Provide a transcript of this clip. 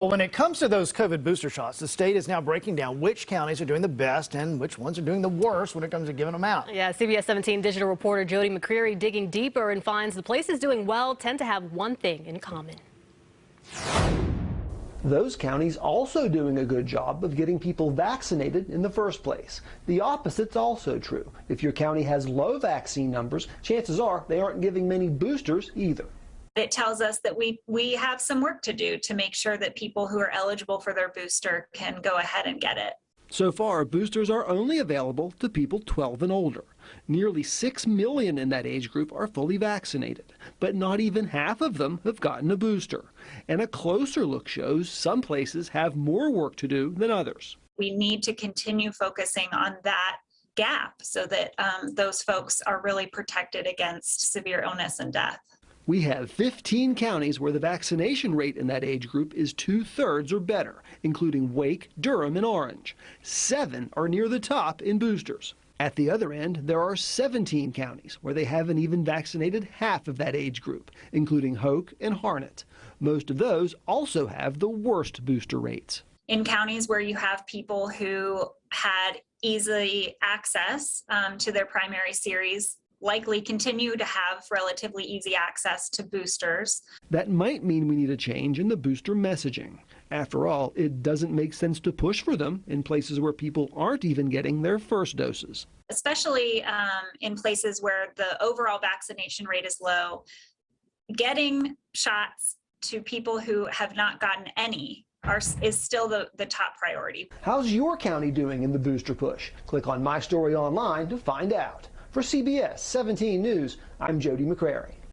Well, when it comes to those COVID booster shots, the state is now breaking down which counties are doing the best and which ones are doing the worst when it comes to giving them out. Yeah, CBS 17 digital reporter Jody McCreary digging deeper and finds the places doing well tend to have one thing in common. Those counties also doing a good job of getting people vaccinated in the first place. The opposite's also true. If your county has low vaccine numbers, chances are they aren't giving many boosters either. It tells us that we have some work to do to make sure that people who are eligible for their booster can go ahead and get it. So far, boosters are only available to people 12 and older. Nearly 6 million in that age group are fully vaccinated, but not even half of them have gotten a booster. And a closer look shows some places have more work to do than others. We need to continue focusing on that gap so that those folks are really protected against severe illness and death. We have 15 counties where the vaccination rate in that age group is 2/3 or better, including Wake, Durham, and Orange. 7 are near the top in boosters. At the other end, there are 17 counties where they haven't even vaccinated half of that age group, including Hoke and Harnett. Most of those also have the worst booster rates. In counties where you have people who had easy access to their primary series, likely continue to have relatively easy access to boosters. That might mean we need a change in the booster messaging. After all, it doesn't make sense to push for them in places where people aren't even getting their first doses. Especially in places where the overall vaccination rate is low, getting shots to people who have not gotten any is still the top priority. How's your county doing in the booster push? Click on My Story Online to find out. For CBS 17 News, I'm Jody McCreary.